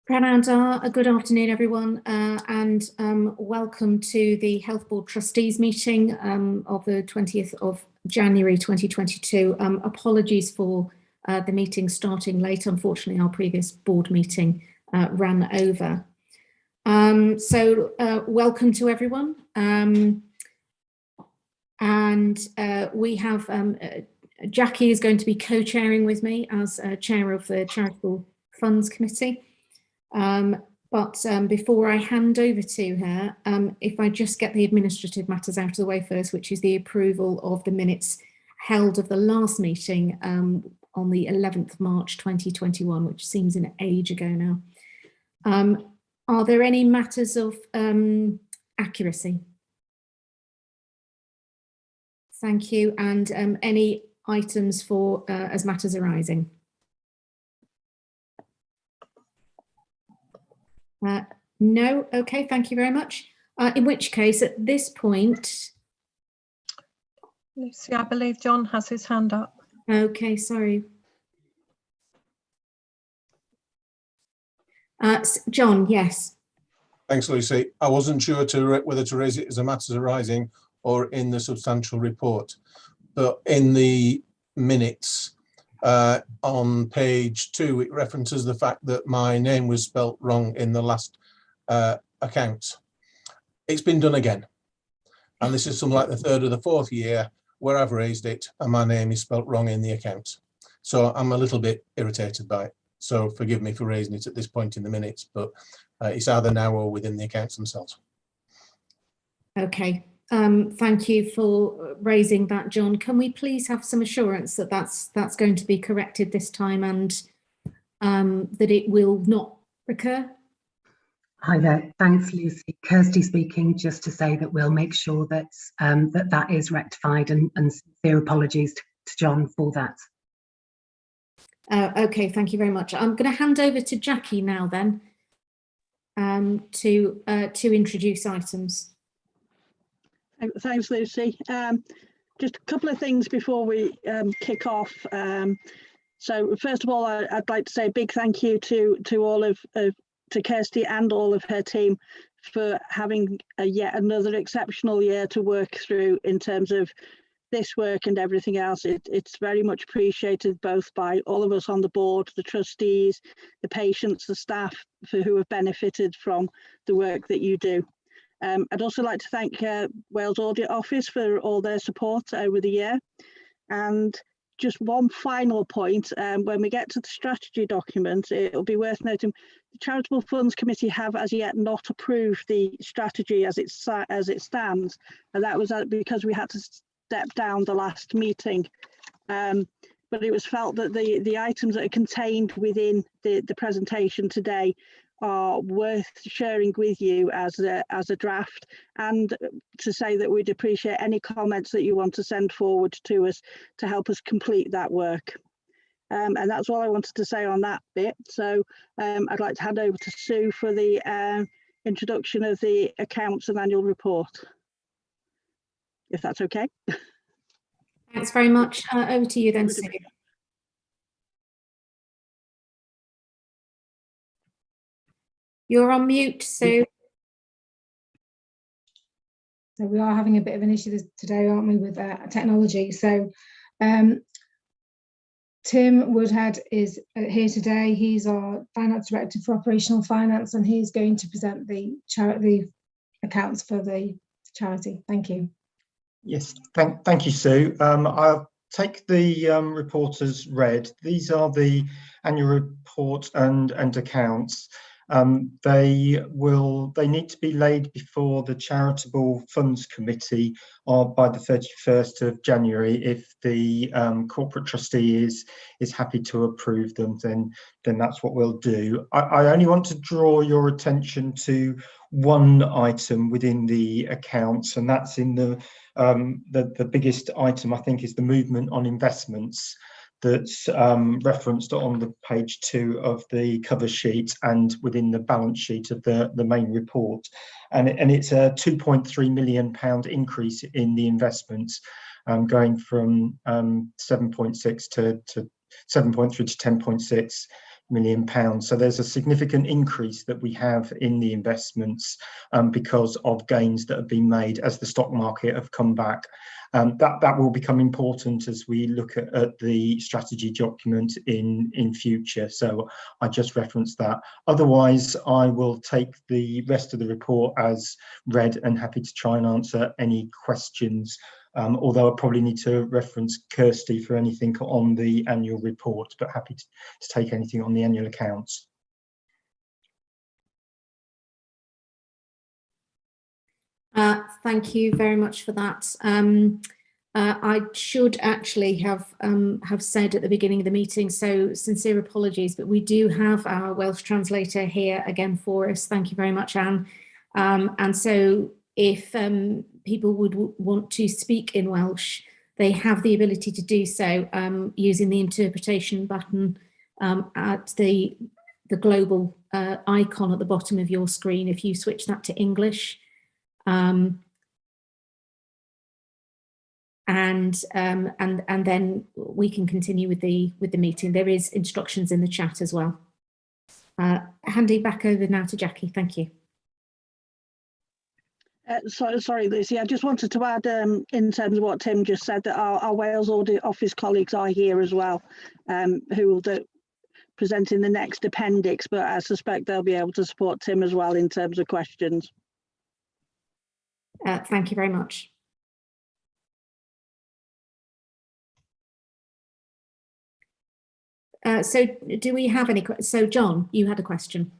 Prananda, a good afternoon, everyone, and welcome to the Health Board Trustees meeting of the 20th of January 2022. Apologies for the meeting starting late. Unfortunately, our previous board meeting ran over. Welcome to everyone. We have Jackie is going to be co-chairing with me as chair of the Charitable Funds Committee. Before I hand over to her, if I just get the administrative matters out of the way first, which is the approval of the minutes held of the last meeting on the 11th of March 2021, which seems an age ago now. Are there any matters of accuracy? Thank you. And any items for as matters arising? No, okay, thank you very much. In which case, at this point... Lucy, I believe John has his hand up. Okay, sorry. John, yes. Thanks, Lucy. I wasn't sure whether to raise it as a matters arising or in the substantial report, but in the minutes on page 2, it references the fact that my name was spelt wrong in the last account. It's been done again, and this is something like the third or the fourth year where I've raised it and my name is spelt wrong in the account. So I'm a little bit irritated by it. So forgive me for raising it at this point in the minutes, but it's either now or within the accounts themselves. Okay. Thank you for raising that, John. Can we please have some assurance that that's going to be corrected this time and that it will not recur? Hi there, thanks Lucy. Kirsty speaking, just to say that we'll make sure that that is rectified, and sincere apologies to John for that. Okay, thank you very much. I'm going to hand over to Jackie now then to introduce items. Thanks, Lucy. Just a couple of things before we kick off. So first of all, I'd like to say a big thank you to Kirsty and all of her team for having yet another exceptional year to work through in terms of this work and everything else. It's very much appreciated both by all of us on the board, the trustees, the patients, the staff who have benefited from the work that you do. I'd also like to thank Wales Audit Office for all their support over the year. And just one final point, when we get to the strategy document, it'll be worth noting the Charitable Funds Committee have as yet not approved the strategy as it stands, and that was because we had to step down the last meeting. But it was felt that the items that are contained within the presentation today are worth sharing with you as a draft, and to say that we'd appreciate any comments that you want to send forward to us to help us complete that work. And that's all I wanted to say on that bit. So I'd like to hand over to Sue for the introduction of the accounts and annual report, if that's okay. Thanks very much. Over to you then, Sue. You're on mute, Sue. So we are having a bit of an issue today, aren't we, with technology. So Tim Woodhead is here today. He's our Finance Director for Operational Finance, and he's going to present the accounts for the charity. Thank you. Yes, thank you, Sue. I'll take the report as read. These are the annual report and accounts. They need to be laid before the Charitable Funds Committee by the 31st of January. If the corporate trustee is happy to approve them, then that's what we'll do. I only want to draw your attention to one item within the accounts, and that's in the biggest item, I think, is the movement on investments that's referenced on the page 2 of the cover sheet and within the balance sheet of the main report, and it's a £2.3 million increase in the investments, going from 7.6 to 7.3 to 10.6 million. So there's a significant increase that we have in the investments because of gains that have been made as the stock market have come back. That will become important as we look at the strategy document in future. So I just referenced that. Otherwise, I will take the rest of the report as read and happy to try and answer any questions. Although I probably need to reference Kirsty for anything on the annual report, but happy to take anything on the annual accounts. Thank you very much for that. I should actually have said at the beginning of the meeting, so sincere apologies, but we do have our Welsh translator here again for us. Thank you very much, Anne. And so if people would want to speak in Welsh, they have the ability to do so using the interpretation button at the global icon at the bottom of your screen. If you switch that to English, and then we can continue with the meeting. There is instructions in the chat as well. Handing back over now to Jackie. Thank you. Sorry, Lucy. I just wanted to add, in terms of what Tim just said, that our Wales Audit Office colleagues are here as well, who will present in the next appendix. But I suspect they'll be able to support Tim as well in terms of questions. Thank you very much. So do we have any questions? So John, you had a question.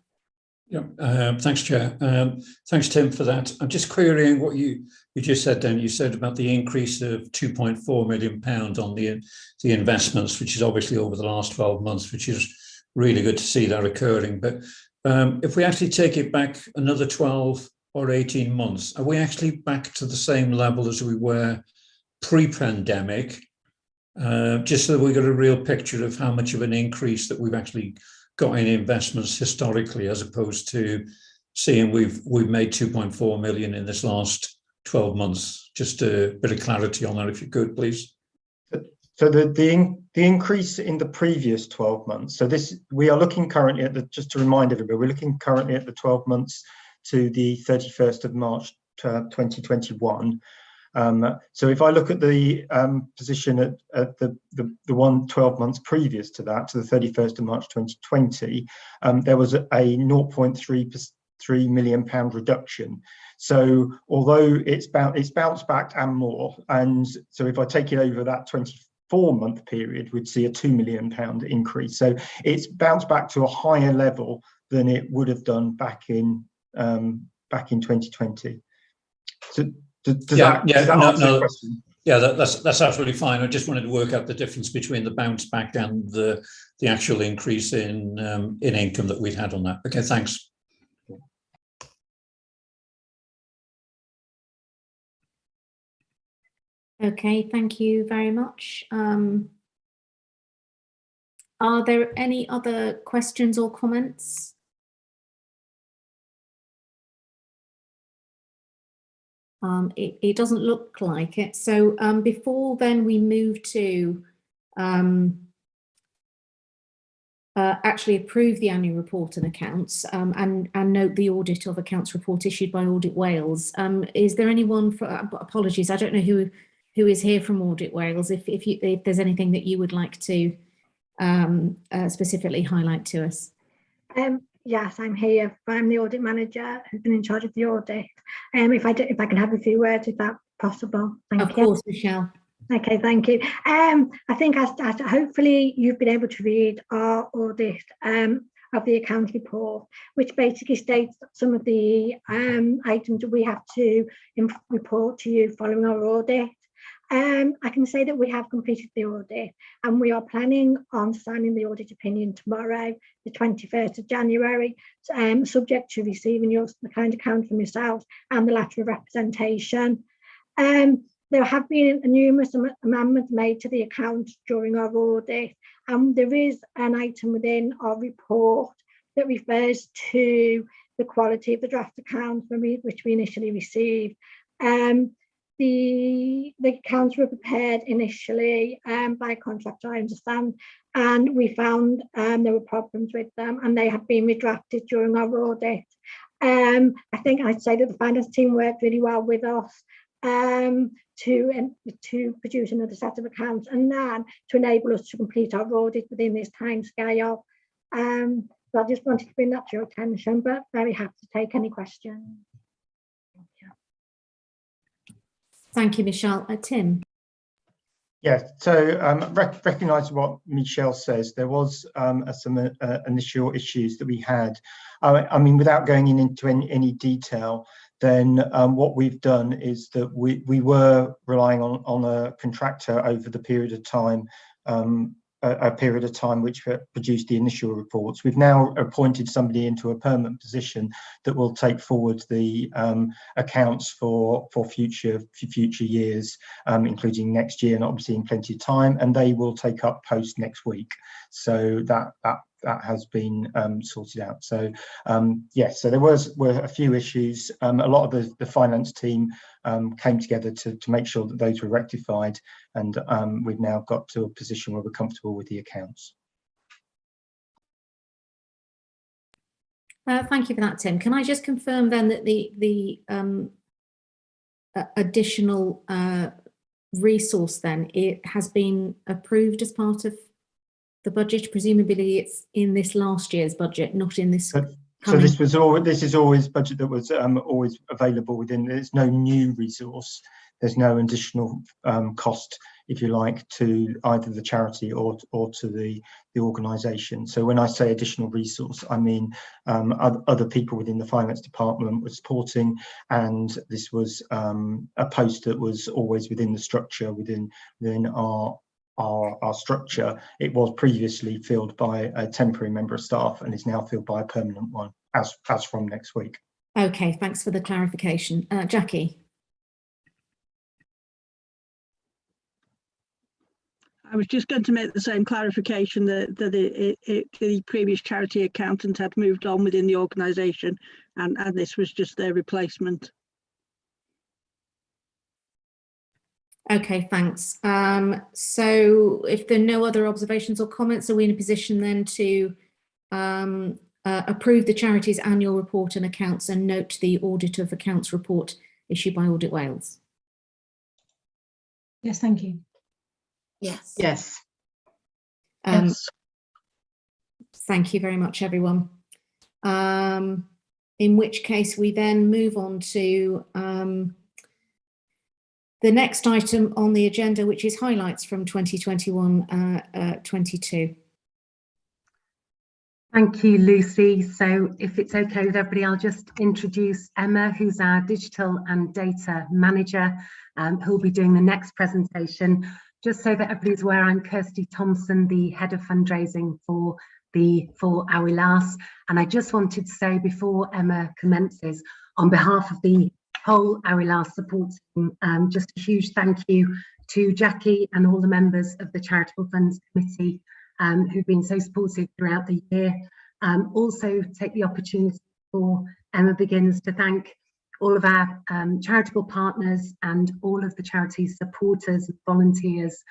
Yeah, thanks, Chair. Thanks, Tim, for that. I'm just querying what you just said then. You said about the increase of £2.4 million on the investments, which is obviously over the last 12 months, which is really good to see that occurring. But if we actually take it back another 12 or 18 months, are we actually back to the same level as we were pre-pandemic? Just so that we got a real picture of how much of an increase that we've actually got in investments historically, as opposed to seeing we've made 2.4 million in this last 12 months. Just a bit of clarity on that, if you could, please. So the increase in the previous 12 months. So we are looking currently at just to remind everybody, we're looking currently at the 12 months to the 31st of March 2021. So if I look at the position at the 12 months previous to that, to the 31st of March 2020, there was a £0.33 million reduction. So although it's bounced back and more, and so if I take it over that 24-month period, we'd see a £2 million increase. So it's bounced back to a higher level than it would have done back in 2020. So does that answer the question? Yeah, that's absolutely fine. I just wanted to work out the difference between the bounce back and the actual increase in income that we'd had on that. Okay, thanks. Okay, thank you very much. Are there any other questions or comments? It doesn't look like it. So before then we move to actually approve the annual report and accounts and note the audit of accounts report issued by Audit Wales. Is there anyone for, apologies, I don't know who is here from Audit Wales, if there's anything that you would like to specifically highlight to us? Yes, I'm here. I'm the audit manager who's been in charge of the audit. If I can have a few words, if that's possible. Thank you. Of course, Michelle. Okay, thank you. I think as hopefully you've been able to read our audit of the account report, which basically states some of the items that we have to report to you following our audit. I can say that we have completed the audit and we are planning on signing the audit opinion tomorrow, the 21st of January, subject to receiving the kind account from yourselves and the letter of representation. There have been numerous amendments made to the account during our audit, and there is an item within our report that refers to the quality of the draft account which we initially received. the accounts were prepared initially by a contractor, I understand, and we found there were problems with them, and they have been redrafted during our audit. I think I'd say that the finance team worked really well with us to produce another set of accounts, and then to enable us to complete our audit within this time scale. So I just wanted to bring that to your attention, but very happy to take any questions. Thank you, Michelle. Tim. Yeah, so recognise what Michelle says. There was some initial issues that we had. I mean, without going into any detail, then what we've done is that we were relying on a contractor over the period of time, a period of time which produced the initial reports. We've now appointed somebody into a permanent position that will take forward the accounts for future years, including next year, and obviously in plenty of time, and they will take up post next week. So that has been sorted out. So yes, so there were a few issues. A lot of the finance team came together to make sure that those were rectified, and we've now got to a position where we're comfortable with the accounts. Thank you for that, Tim. Can I just confirm then that the additional resource then, it has been approved as part of the budget? Presumably it's in this last year's budget, not in this. So this is always budget that was always available within. There's no new resource. There's no additional cost, if you like, to either the charity or to the organisation. So when I say additional resource, I mean other people within the finance department were supporting, and this was a post that was always within the structure, within our structure. It was previously filled by a temporary member of staff and is now filled by a permanent one as from next week. Okay, thanks for the clarification. Jackie. I was just going to make the same clarification that the previous charity accountant had moved on within the organisation, and this was just their replacement. Okay, thanks. So if there are no other observations or comments, are we in a position then to approve the charity's annual report and accounts and note the audit of accounts report issued by Audit Wales? Yes, thank you. Yes. Yes. Yes. Thank you very much, everyone. In which case we then move on to the next item on the agenda, which is highlights from 2021-22. Thank you, Lucy. So if it's okay with everybody, I'll just introduce Emma, who's our digital and data manager, who'll be doing the next presentation. Just so that everybody's aware, I'm Kirsty Thompson, the head of fundraising for our LAS. And I just wanted to say before Emma commences, on behalf of the whole our LAS support team, just a huge thank you to Jackie and all the members of the Charitable Funds Committee who've been so supportive throughout the year. Also take the opportunity before Emma begins to thank all of our charitable partners and all of the charity supporters and volunteers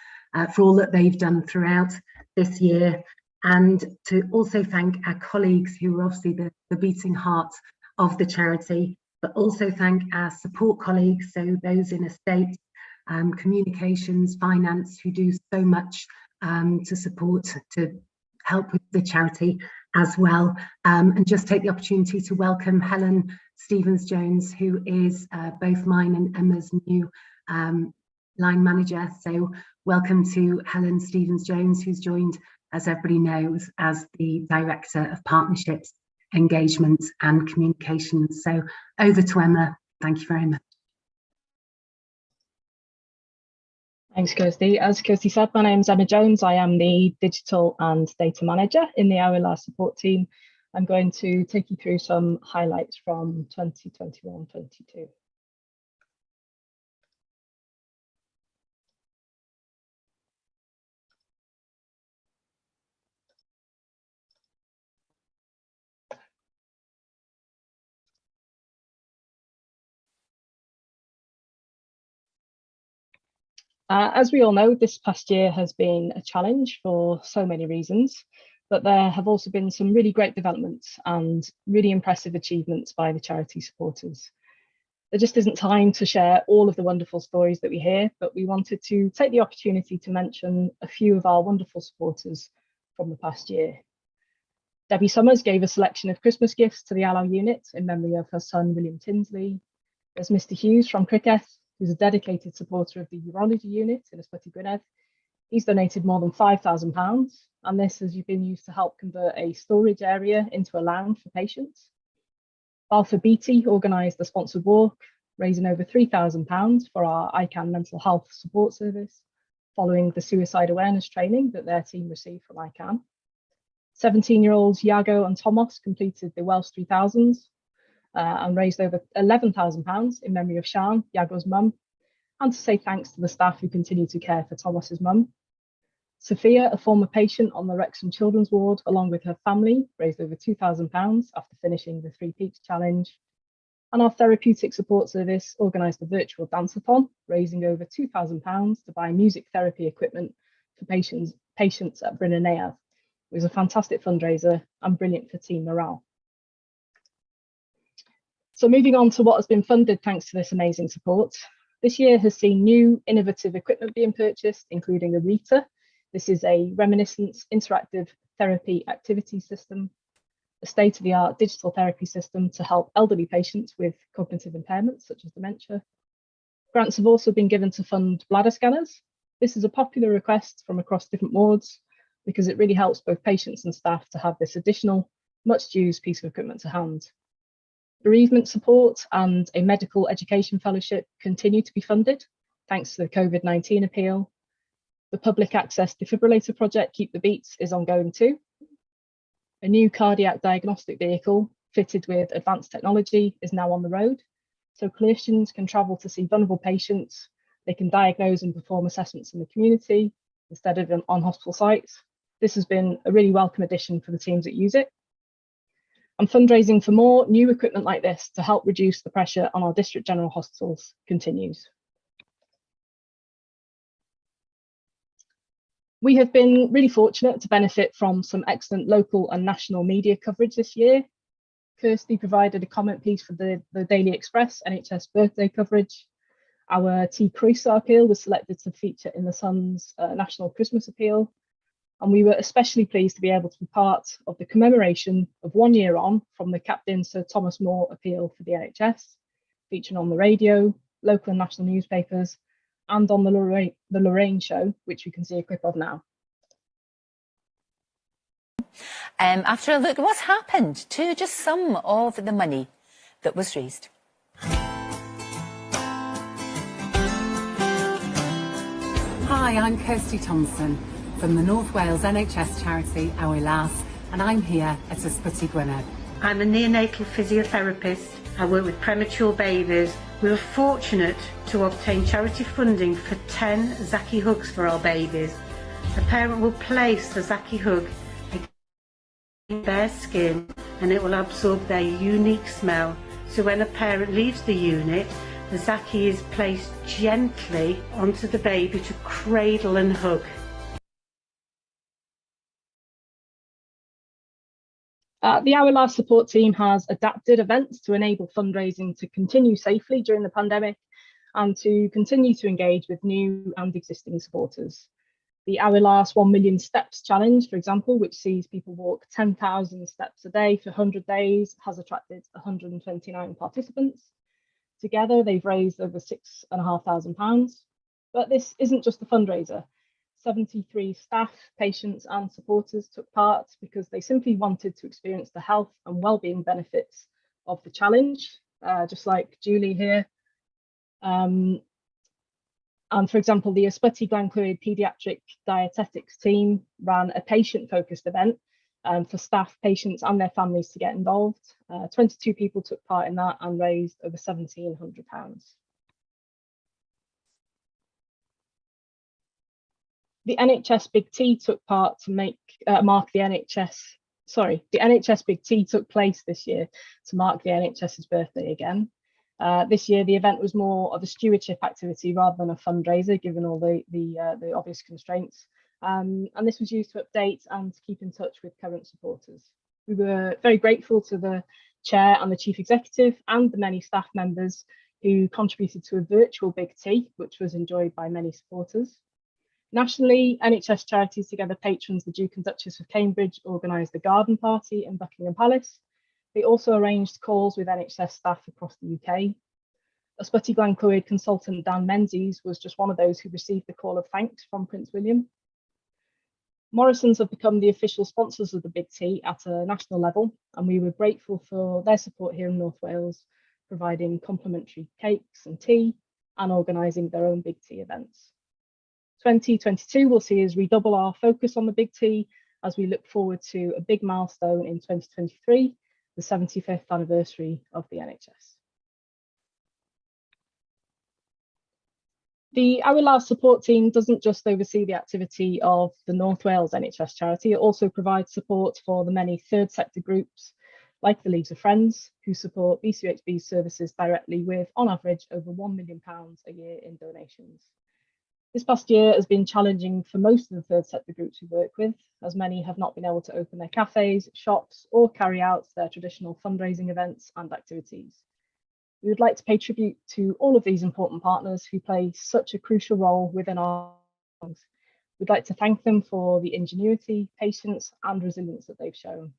for all that they've done throughout this year, and to also thank our colleagues who are obviously the beating heart of the charity, but also thank our support colleagues, so those in estate, communications, finance, who do so much to support, to help with the charity as well. And just take the opportunity to welcome Helen Stevens-Jones, who is both mine and Emma's new line manager. So welcome to Helen Stevens-Jones, who's joined, as everybody knows, as the Director of Partnerships, Engagement and Communications. So over to Emma. Thank you very much. Thanks, Kirsty. As Kirsty said, my name is Emma Jones. I am the Digital and Data Manager in the OLR support team. I'm going to take you through some highlights from 2021-22. As we all know, this past year has been a challenge for so many reasons, but there have also been some really great developments and really impressive achievements by the charity supporters. There just isn't time to share all of the wonderful stories that we hear, but we wanted to take the opportunity to mention a few of our wonderful supporters from the past year. Debbie Summers gave a selection of Christmas gifts to the Allow unit in memory of her son, William Tinsley. There's Mr. Hughes from Cricket, who's a dedicated supporter of the urology unit in Ysbyty Gwynedd. He's donated more than £5,000, and this has been used to help convert a storage area into a lounge for patients. Balfour Beatty organised a sponsored walk, raising over £3,000 for our ICANN mental health support service, following the suicide awareness training that their team received from ICANN. 17-year-olds Iago and Thomas completed the Welsh 3000s and raised over £11,000 in memory of Sian, Iago's mum, and to say thanks to the staff who continue to care for Thomas's mum. Sophia, a former patient on the Wrexham Children's Ward, along with her family, raised over £2,000 after finishing the 3 Peaks Challenge. And our therapeutic support service organised a virtual dance-a-thon, raising over £2,000 to buy music therapy equipment for patients at Bryn y Neuadd. It was a fantastic fundraiser and brilliant for team morale. So moving on to what has been funded thanks to this amazing support. This year has seen new innovative equipment being purchased, including a Rita. This is a reminiscence interactive therapy activity system, a state-of-the-art digital therapy system to help elderly patients with cognitive impairments such as dementia. Grants have also been given to fund bladder scanners. This is a popular request from across different wards because it really helps both patients and staff to have this additional, much-used piece of equipment to hand. Bereavement support and a medical education fellowship continue to be funded thanks to the COVID-19 appeal. The public access defibrillator project, Keep the Beats, is ongoing too. A new cardiac diagnostic vehicle fitted with advanced technology is now on the road, so clinicians can travel to see vulnerable patients. They can diagnose and perform assessments in the community instead of on hospital sites. This has been a really welcome addition for the teams that use it. And fundraising for more new equipment like this to help reduce the pressure on our district general hospitals continues. We have been really fortunate to benefit from some excellent local and national media coverage this year. Kirsty provided a comment piece for the Daily Express NHS birthday coverage. Our T. Croeso appeal was selected to feature in the Sun's National Christmas appeal. And we were especially pleased to be able to be part of the commemoration of 1 year on from the Captain Sir Thomas More appeal for the NHS, featuring on the radio, local and national newspapers, and on the Lorraine show, which we can see a clip of now. After a look at what's happened to just some of the money that was raised. Hi, I'm Kirsty Thompson from the North Wales NHS charity Our Lass, and I'm here at Ysbyty Gwynedd. I'm a neonatal physiotherapist. I work with premature babies. We were fortunate to obtain charity funding for 10 Zaki hugs for our babies. A parent will place the Zaki hug against their skin and it will absorb their unique smell. So when a parent leaves the unit, the Zaki is placed gently onto the baby to cradle and hug. The Our Lass support team has adapted events to enable fundraising to continue safely during the pandemic and to continue to engage with new and existing supporters. The Our Lass 1 Million Steps Challenge, for example, which sees people walk 10,000 steps a day for 100 days, has attracted 129 participants. Together, they've raised over £6,500. But this isn't just a fundraiser. 73 staff, patients and supporters took part because they simply wanted to experience the health and wellbeing benefits of the challenge, just like Julie here. And for example, the Ysbyty Glenclwyd Paediatric Dietetics team ran a patient-focused event for staff, patients and their families to get involved. 22 people took part in that and raised over £1,700. The NHS Big Tea took part to mark the NHS Big Tea took place this year to mark the NHS's birthday again. This year, the event was more of a stewardship activity rather than a fundraiser, given all the obvious constraints. And this was used to update and to keep in touch with current supporters. We were very grateful to the Chair and the Chief Executive and the many staff members who contributed to a virtual Big Tea, which was enjoyed by many supporters. Nationally, NHS Charities Together patrons, the Duke and Duchess of Cambridge, organised the garden party in Buckingham Palace. They also arranged calls with NHS staff across the UK. Ysbyty Glen Clwyd consultant Dan Menzies was just one of those who received the call of thanks from Prince William. Morrison's have become the official sponsors of the Big Tea at a national level, and we were grateful for their support here in North Wales, providing complimentary cakes and tea and organising their own Big Tea events. 2022 will see us redouble our focus on the Big Tea as we look forward to a big milestone in 2023, the 75th anniversary of the NHS. The Our Last support team doesn't just oversee the activity of the North Wales NHS charity, it also provides support for the many third sector groups like the Leagues of Friends, who support BCHB services directly with, on average, over £1 million a year in donations. This past year has been challenging for most of the third sector groups we work with, as many have not been able to open their cafes, shops, or carry out their traditional fundraising events and activities. We would like to pay tribute to all of these important partners who play such a crucial role within our lives. We'd like to thank them for the ingenuity, patience, and resilience that they've shown.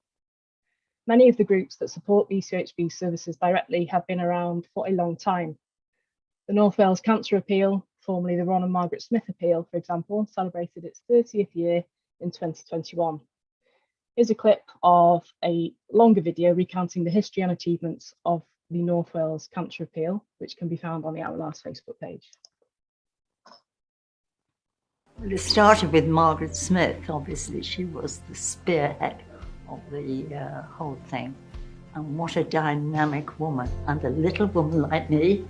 Many of the groups that support BCHB services directly have been around for a long time. The North Wales Cancer Appeal, formerly the Ron and Margaret Smith Appeal, for example, celebrated its 30th year in 2021. Here's a clip of a longer video recounting the history and achievements of the North Wales Cancer Appeal, which can be found on the Our Last Facebook page. Well, it started with Margaret Smith. Obviously, she was the spearhead of the whole thing. And what a dynamic woman, and a little woman like me.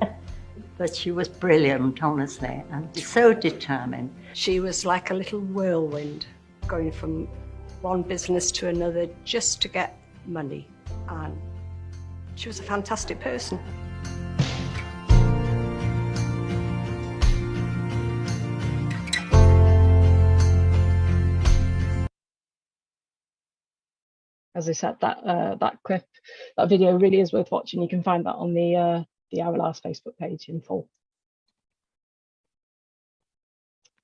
But she was brilliant, honestly, and so determined. She was like a little whirlwind, going from one business to another just to get money. And she was a fantastic person. As I said, that clip, that video really is worth watching. You can find that on the Our Last Facebook page in full.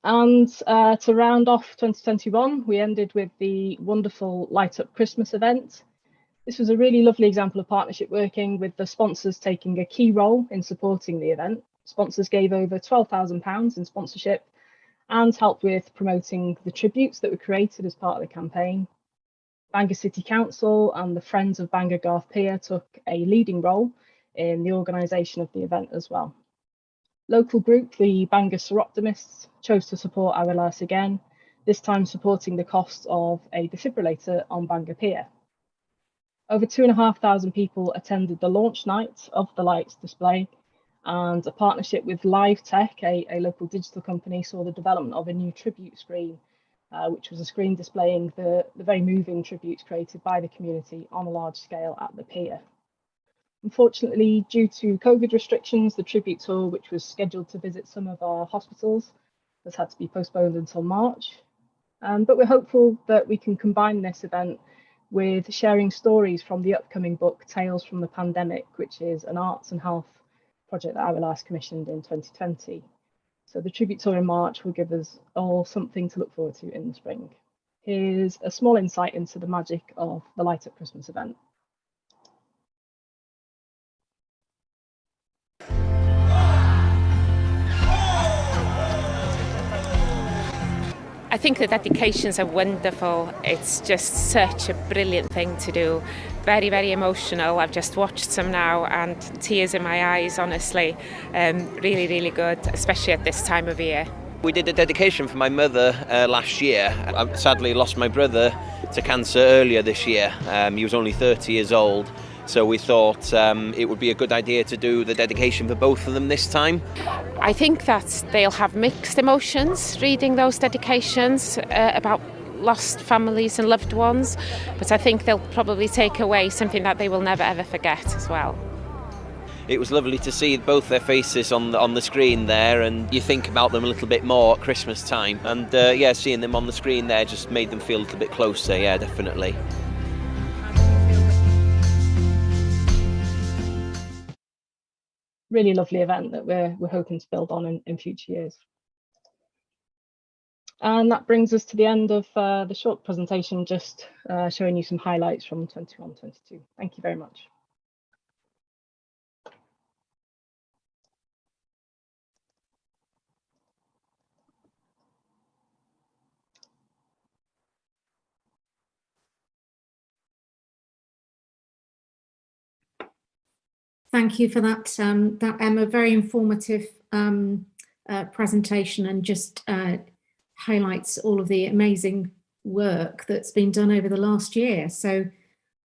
And to round off 2021, we ended with the wonderful Light Up Christmas event. This was a really lovely example of partnership working, with the sponsors taking a key role in supporting the event. Sponsors gave over £12,000 in sponsorship and helped with promoting the tributes that were created as part of the campaign. Bangor City Council and the Friends of Bangor Garth Pier took a leading role in the organisation of the event as well. Local group, the Bangor Seroptimists, chose to support Our Last again, this time supporting the cost of a defibrillator on Bangor Pier. Over 2,500 people attended the launch night of the lights display, and a partnership with Live Tech, a local digital company, saw the development of a new tribute screen, which was a screen displaying the very moving tributes created by the community on a large scale at the pier. Unfortunately, due to COVID restrictions, the tribute tour, which was scheduled to visit some of our hospitals, has had to be postponed until March. But we're hopeful that we can combine this event with sharing stories from the upcoming book, Tales from the Pandemic, which is an arts and health project that Our Last commissioned in 2020. So the tribute tour in March will give us all something to look forward to in the spring. Here's a small insight into the magic of the Light Up Christmas event. I think the dedications are wonderful. It's just such a brilliant thing to do. Very, very emotional. I've just watched some now and tears in my eyes, honestly. Really, really good, especially at this time of year. We did a dedication for my mother last year. I sadly lost my brother to cancer earlier this year. He was only 30 years old. So we thought it would be a good idea to do the dedication for both of them this time. I think that they'll have mixed emotions reading those dedications about lost families and loved ones, but I think they'll probably take away something that they will never ever forget as well. it was lovely to see both their faces on the screen there, and you think about them a little bit more at Christmas time. And yeah, seeing them on the screen there just made them feel a little bit closer. Yeah, definitely. Really lovely event that we're hoping to build on in future years. And that brings us to the end of the short presentation, just showing you some highlights from 21-22. Thank you very much. Thank you for that, Emma. Very informative presentation, and just highlights all of the amazing work that's been done over the last year. So,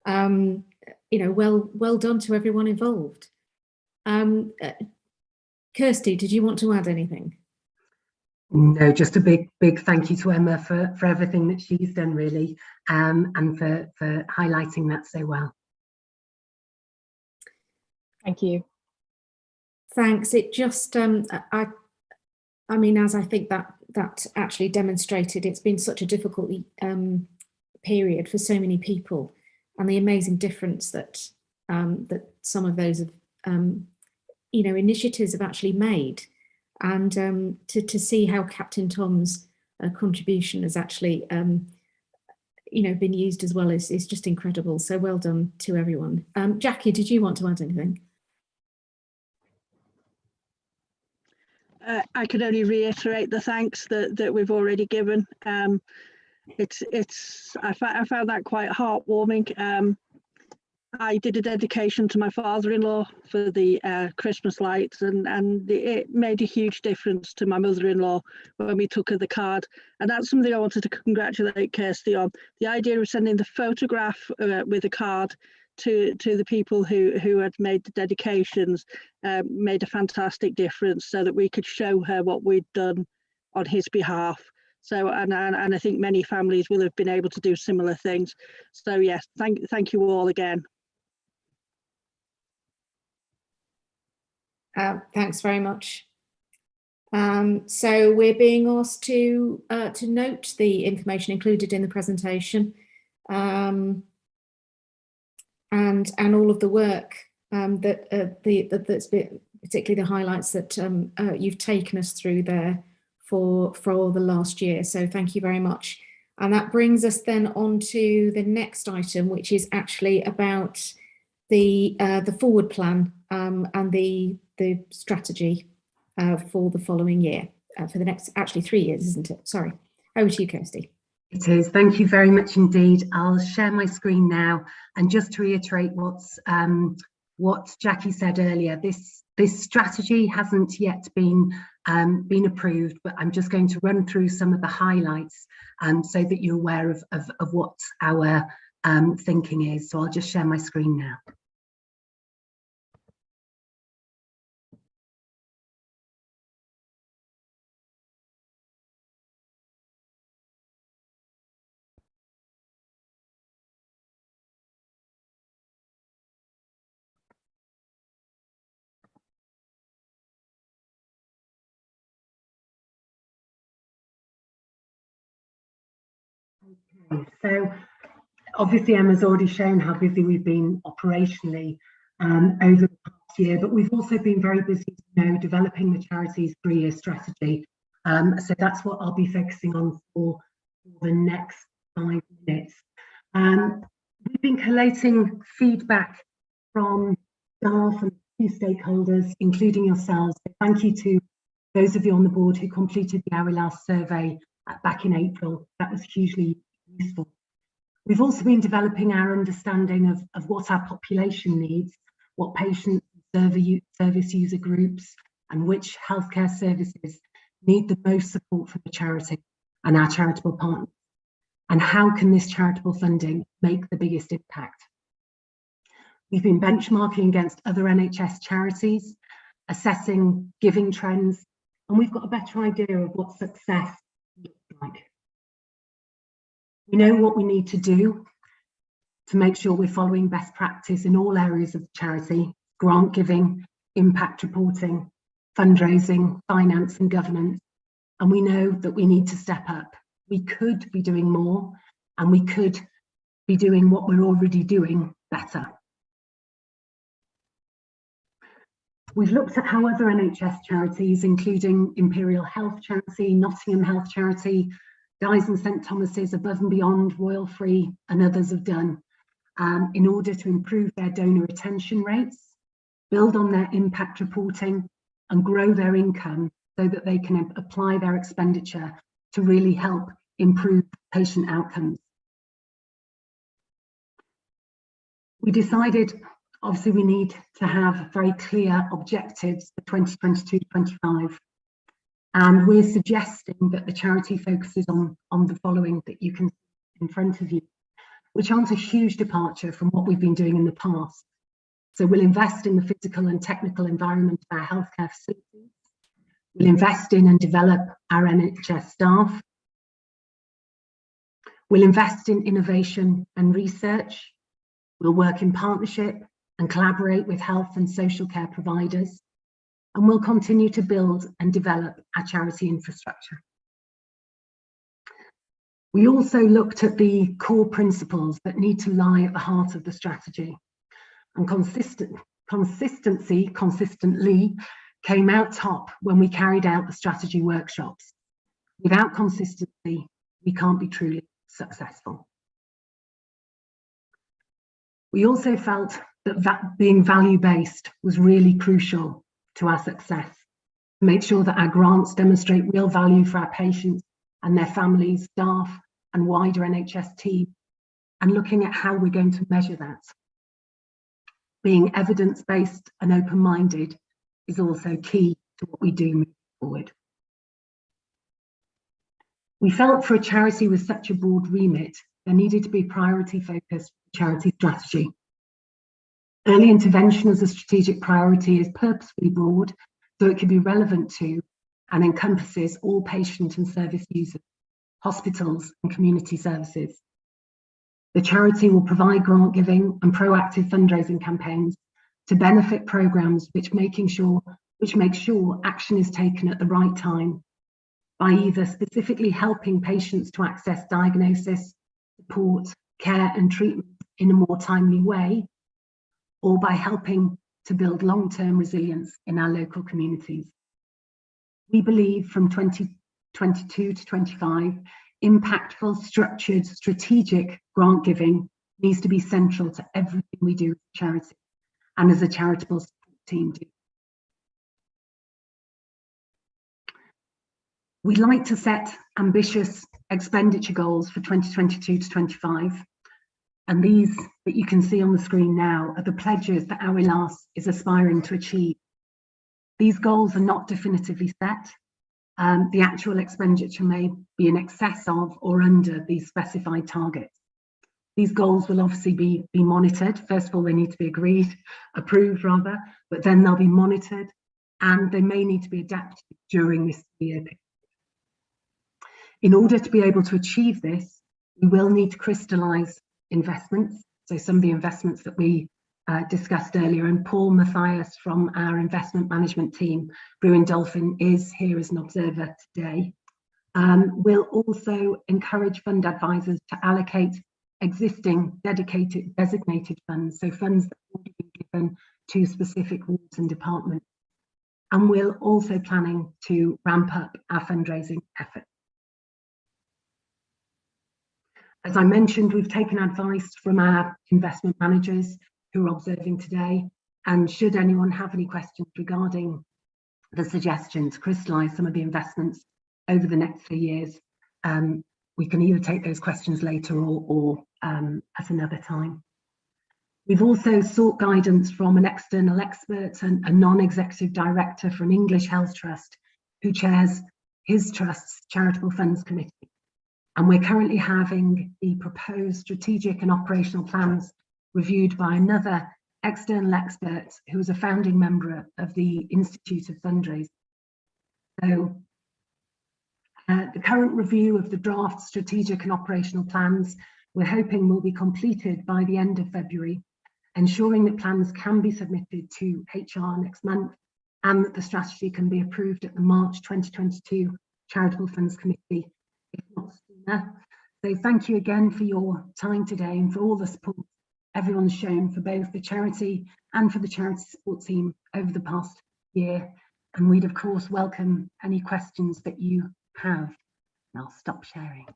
you know, well done to everyone involved. Kirsty, did you want to add anything? No, just a big thank you to Emma for everything that she's done, really, and for highlighting that so well. Thank you. Thanks. It just, I mean, as I think that actually demonstrated, it's been such a difficult period for so many people, and the amazing difference that that some of those you know, initiatives have actually made, and to see how Captain Tom's contribution has actually you know, been used as well is just incredible. So well done to everyone. Jackie, did you want to add anything? I could only reiterate the thanks that we've already given. I found that quite heartwarming. I did a dedication to my father-in-law for the Christmas lights, and it made a huge difference to my mother-in-law when we took her the card. And that's something I wanted to congratulate Kirsty on. The idea of sending the photograph with a card to the people who had made the dedications made a fantastic difference, so that we could show her what we'd done on his behalf. So, and I think many families will have been able to do similar things. So yes, thank you all again. Thanks very much. So we're being asked to note the information included in the presentation, and all of the work that's been, particularly the highlights that you've taken us through there for the last year. So thank you very much. And that brings us then on to the next item, which is actually about the forward plan and the strategy for the following year, for the next, actually 3 years, isn't it? Sorry. Over to you, Kirsty. It is. Thank you very much indeed. I'll share my screen now, and just to reiterate what Jackie said earlier, this strategy hasn't yet been approved, but I'm just going to run through some of the highlights so that you're aware of what our thinking is. So I'll just share my screen now. Okay, so obviously Emma's already shown how busy we've been operationally over the past year, but we've also been very busy, developing the charity's 3-year strategy. So that's what I'll be focusing on for the next 5 minutes. We've been collating feedback from staff and key stakeholders, including yourselves. So thank you to those of you on the board who completed the Our Last survey back in April. That was hugely useful. We've also been developing our understanding of what our population needs, what patients, service user groups, and which healthcare services need the most support from the charity and our charitable partners, and how can this charitable funding make the biggest impact. We've been benchmarking against other NHS charities, assessing giving trends, and we've got a better idea of what success looks like. We know what we need to do to make sure we're following best practice in all areas of the charity, grant giving, impact reporting, fundraising, finance and governance. And we know that we need to step up. We could be doing more, and we could be doing what we're already doing better. We've looked at how other NHS charities, including Imperial Health Charity, Nottingham Health Charity, Guy's and St Thomas's, Above and Beyond, Royal Free and others have done in order to improve their donor retention rates, build on their impact reporting and grow their income so that they can apply their expenditure to really help improve patient outcomes. We decided, obviously, we need to have very clear objectives for 2022-25. And we're suggesting that the charity focuses on the following that you can see in front of you, which aren't a huge departure from what we've been doing in the past. So we'll invest in the physical and technical environment of our healthcare facilities. We'll invest in and develop our NHS staff. We'll invest in innovation and research. We'll work in partnership and collaborate with health and social care providers. And we'll continue to build and develop our charity infrastructure. We also looked at the core principles that need to lie at the heart of the strategy. And consistently came out top when we carried out the strategy workshops. Without consistency, we can't be truly successful. We also felt that being value-based was really crucial to our success, to make sure that our grants demonstrate real value for our patients and their families, staff, and wider NHS team, and looking at how we're going to measure that. Being evidence-based and open-minded is also key to what we do moving forward. We felt for a charity with such a broad remit, there needed to be priority-focused charity strategy. Early intervention as a strategic priority is purposefully broad, so it can be relevant to and encompasses all patient and service users, hospitals and community services. The charity will provide grant giving and proactive fundraising campaigns to benefit programmes which make sure action is taken at the right time by either specifically helping patients to access diagnosis, support, care and treatment in a more timely way, or by helping to build long-term resilience in our local communities. We believe from 2022 to 25, impactful, structured, strategic grant giving needs to be central to everything we do as a charity and as a charitable support team do. We'd like to set ambitious expenditure goals for 2022 to 25. And these that you can see on the screen now are the pledges that Awilas is aspiring to achieve. These goals are not definitively set. The actual expenditure may be in excess of or under these specified targets. These goals will obviously be monitored. First of all, they need to be approved rather, but then they'll be monitored and they may need to be adapted during this year period. In order to be able to achieve this, we will need to crystallise investments. So some of the investments that we discussed earlier, and Paul Mathias from our investment management team, Brewin Dolphin, is here as an observer today. We'll also encourage fund advisors to allocate existing designated funds, so funds that have already been given to specific wards and departments. And we're also planning to ramp up our fundraising efforts. As I mentioned, we've taken advice from our investment managers who are observing today, and should anyone have any questions regarding the suggestion to crystallise some of the investments over the next 3 years, we can either take those questions later or at another time. We've also sought guidance from an external expert and a non-executive director from English Health Trust, who chairs his trust's Charitable Funds Committee. And we're currently having the proposed strategic and operational plans reviewed by another external expert who is a founding member of the Institute of Fundraising. So the current review of the draft strategic and operational plans, we're hoping will be completed by the end of February. ensuring that plans can be submitted to HR next month, and that the strategy can be approved at the March 2022 Charitable Funds Committee, if not sooner. So thank you again for your time today and for all the support everyone's shown for both the charity and for the charity support team over the past year. And we'd of course welcome any questions that you have. And I'll stop sharing.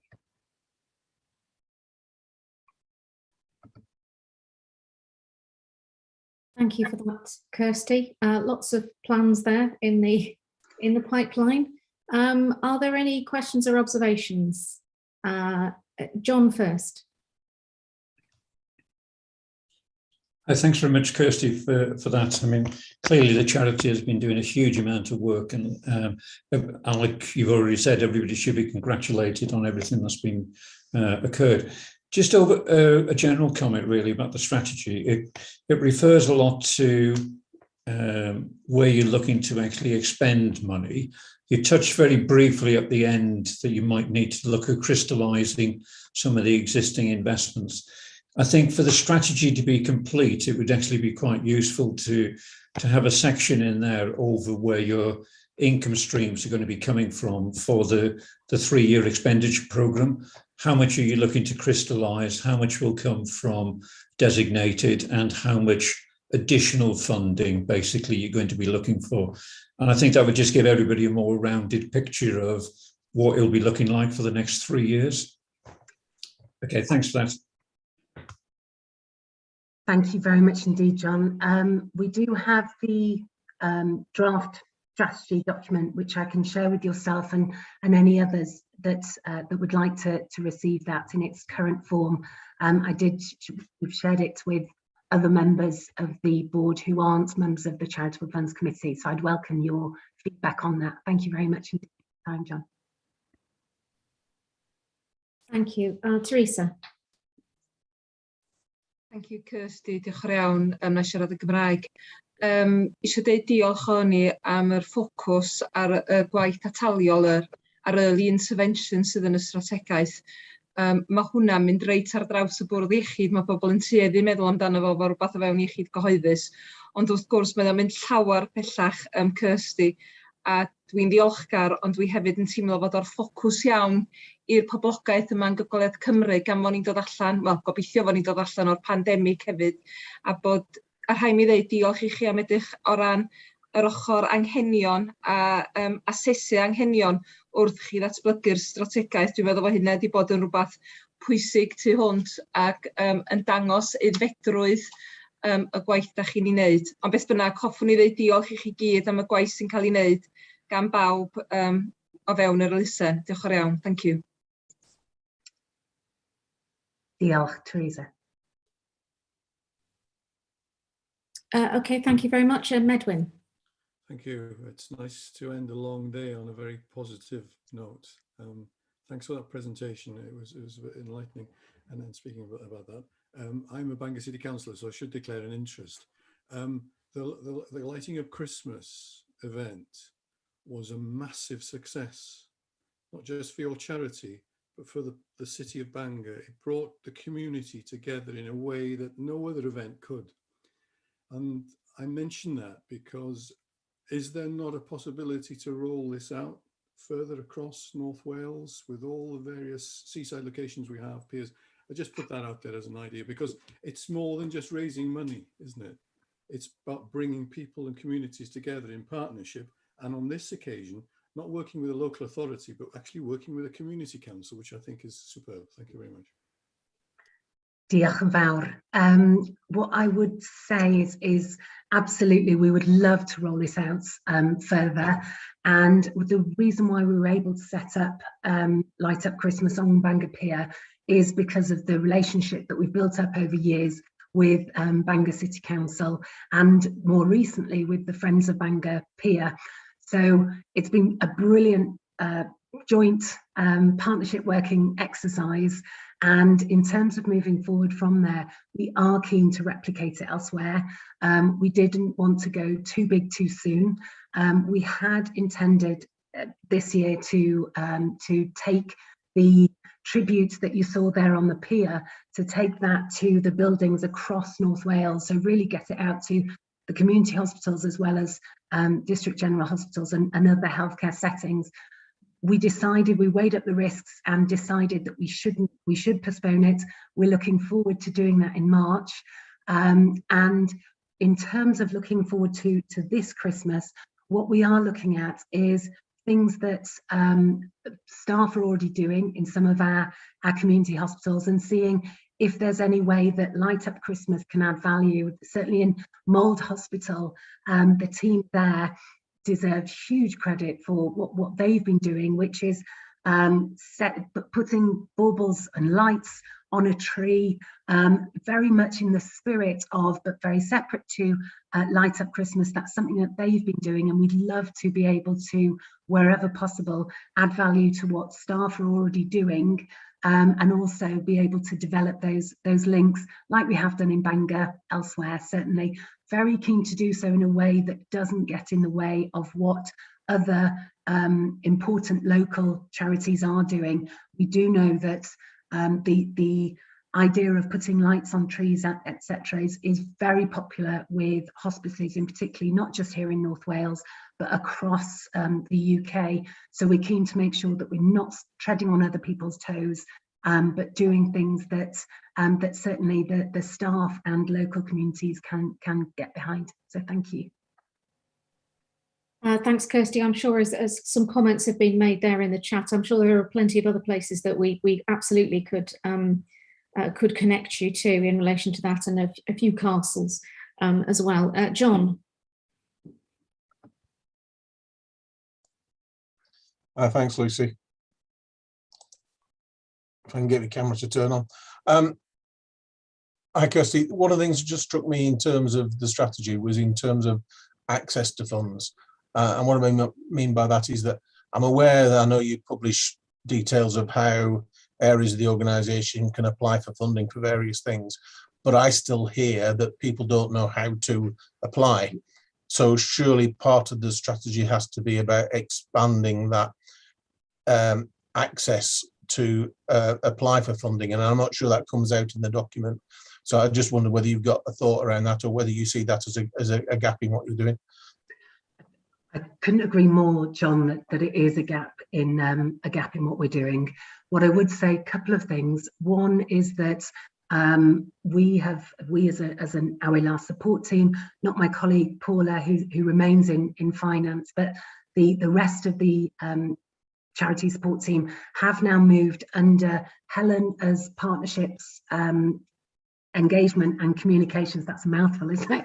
Thank you for that, Kirsty. Lots of plans there in the pipeline. Are there any questions or observations? John first. Thanks very much, Kirsty, for that. I mean, clearly the charity has been doing a huge amount of work, and Alec, you've already said everybody should be congratulated on everything that's been occurred. Just over a general comment really about the strategy. It refers a lot to where you're looking to actually expend money. You touched very briefly at the end that you might need to look at crystallising some of the existing investments. I think for the strategy to be complete, it would actually be quite useful to have a section in there over where your income streams are going to be coming from for the 3-year expenditure programme. How much are you looking to crystallise? How much will come from designated, and how much additional funding basically you're going to be looking for? And I think that would just give everybody a more rounded picture of what it'll be looking like for the next 3 years. Okay, thanks for that. Thank you very much indeed, John. We do have the draft strategy document, which I can share with yourself and any others that would like to receive that in its current form. We've shared it with other members of the board who aren't members of the Charitable Funds Committee, so I'd welcome your feedback on that. Thank you very much indeed for your time, John. Thank you. Teresa. Thank you, Kirsty. Diolch yn iawn na siarad y Gymraeg. Isio deud diolch o'n i am yr ffocws ar y gwaith ataliol ar early intervention sydd yn y strategaeth. Mae hwnna'n mynd reit ar draws y bwrdd iechyd. Mae pobl yn tueddu meddwl amdano fo fel rhywbeth o fewn iechyd cyhoeddus. Ond wrth gwrs mae o'n mynd llawar pellach Kirsty. A dwi'n ddiolchgar, ond dwi hefyd yn teimlo fod o'r ffocws iawn i'r poblogaeth yma yn Gogledd Cymru gan fod ni'n dod allan, wel, gobeithio fod ni'n dod allan o'r pandemig hefyd, a bod a rhaid mi ddeud diolch i chi am edrych o ran yr ochr anghenion a asesu anghenion wrth chi ddatblygu'r strategaeth. Dwi'n meddwl bod hynna wedi bod yn rhywbeth pwysig tu hwnt ac yn dangos aeddfedrwydd y gwaith da chi'n ei wneud. Ond beth bynnag, hoffwn i ddeud diolch i chi gyd am y gwaith sy'n cael ei wneud gan bawb o fewn yr elusen. Diolch yn iawn. Thank you. Diolch, Teresa. Okay, thank you very much. Medwyn. Thank you. It's nice to end a long day on a very positive note. Thanks for that presentation. It was a bit enlightening. And then speaking about that, I'm a Bangor City Councillor, so I should declare an interest. The Lighting Up Christmas event was a massive success, not just for your charity, but for the city of Bangor. It brought the community together in a way that no other event could. And I mention that because is there not a possibility to roll this out further across North Wales with all the various seaside locations we have, piers? I just put that out there as an idea because it's more than just raising money, isn't it? It's about bringing people and communities together in partnership. And on this occasion, not working with a local authority, but actually working with a community council, which I think is superb. Thank you very much. Diolch yn fawr. What I would say is absolutely we would love to roll this out further, and the reason why we were able to set up Light Up Christmas on Bangor Pier is because of the relationship that we've built up over years with Bangor City Council and more recently with the Friends of Bangor Pier. So it's been a brilliant joint partnership working exercise. And in terms of moving forward from there, we are keen to replicate it elsewhere. We didn't want to go too big too soon. We had intended this year to take the tributes that you saw there on the pier, to take that to the buildings across North Wales. So really get it out to the community hospitals as well as district general hospitals and other healthcare settings. We weighed up the risks and decided that we should postpone it. We're looking forward to doing that in March. And in terms of looking forward to this Christmas, what we are looking at is things that staff are already doing in some of our community hospitals, and seeing if there's any way that Light Up Christmas can add value. Certainly in Mould Hospital, the team there deserve huge credit for what they've been doing, which is putting baubles and lights on a tree, very much in the spirit of, but very separate to, Light Up Christmas. That's something that they've been doing, and we'd love to be able to, wherever possible, add value to what staff are already doing, and also be able to develop those links like we have done in Bangor elsewhere. Certainly very keen to do so in a way that doesn't get in the way of what other important local charities are doing. We do know that the idea of putting lights on trees, etc., is very popular with hospices, in particularly not just here in North Wales, but across the UK. So we're keen to make sure that we're not treading on other people's toes, but doing things that certainly the staff and local communities can get behind. So thank you. Thanks, Kirsty. I'm sure as some comments have been made there in the chat, I'm sure there are plenty of other places that we absolutely could connect you to in relation to that, and a few castles as well. John. Thanks, Lucy. If I can get the camera to turn on. Hi, Kirsty. One of the things that just struck me in terms of the strategy was in terms of access to funds. And what I mean by that is that I'm aware that I know you publish details of how areas of the organisation can apply for funding for various things, but I still hear that people don't know how to apply. So surely part of the strategy has to be about expanding that access to apply for funding, and I'm not sure that comes out in the document. So I just wonder whether you've got a thought around that, or whether you see that as a gap in what you're doing. I couldn't agree more, John, that it is a gap in what we're doing. What I would say, a couple of things. One is that we as an Our support team, not my colleague Paula, who remains in finance, but the rest of the charity support team have now moved under Helen as partnerships, engagement and communications. That's a mouthful, isn't it?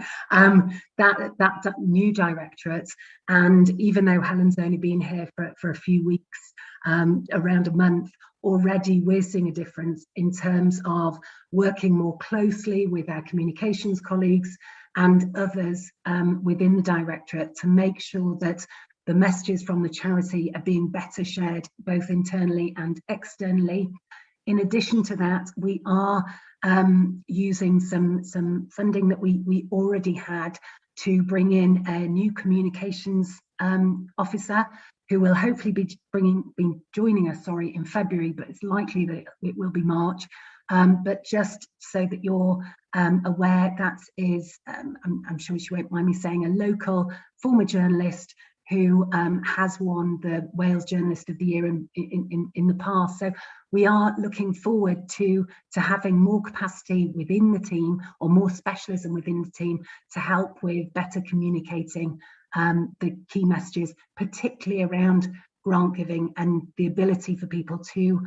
That new directorate. And even though Helen's only been here for a few weeks, around a month, already we're seeing a difference in terms of working more closely with our communications colleagues and others within the directorate to make sure that the messages from the charity are being better shared both internally and externally. In addition to that, we are using some funding that we already had to bring in a new communications officer, who will hopefully be joining us, in February, but it's likely that it will be March. But just so that you're aware, that is, I'm sure she won't mind me saying, a local former journalist who has won the Wales Journalist of the Year in the past. So we are looking forward to having more capacity within the team, or more specialism within the team, to help with better communicating the key messages, particularly around grant giving and the ability for people to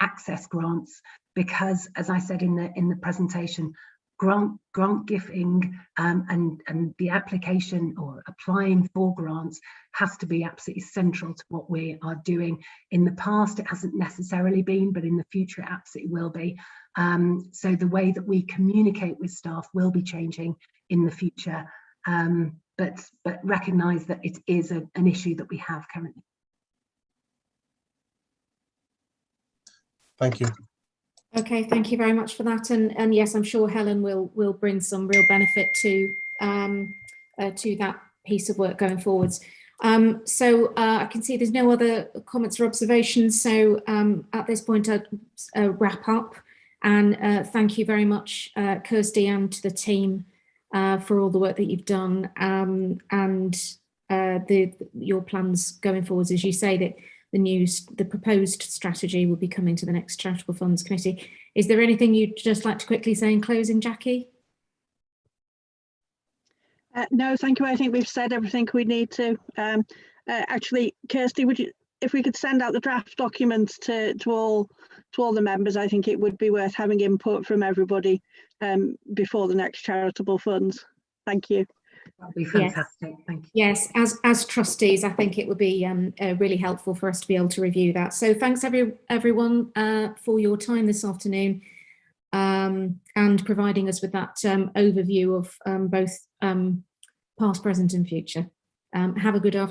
access grants. Because, as I said in the presentation, grant giving and the application or applying for grants has to be absolutely central to what we are doing. In the past, it hasn't necessarily been, but in the future, it absolutely will be. So the way that we communicate with staff will be changing in the future, but recognise that it is an issue that we have currently. Thank you. Okay, thank you very much for that. And yes, I'm sure Helen will bring some real benefit to that piece of work going forwards. So I can see there's no other comments or observations. So at this point, I'll wrap up and thank you very much, Kirsty, and to the team for all the work that you've done and your plans going forwards. As you say, that the proposed strategy will be coming to the next Charitable Funds Committee. Is there anything you'd just like to quickly say in closing, Jackie? No, thank you. I think we've said everything we need to. Actually, Kirsty, would you, if we could send out the draft documents to all the members, I think it would be worth having input from everybody before the next charitable funds. Thank you. That'd be fantastic. Yes. Thank you. Yes, as trustees, I think it would be really helpful for us to be able to review that. So thanks everyone for your time this afternoon and providing us with that overview of both past, present and future. Have a good afternoon.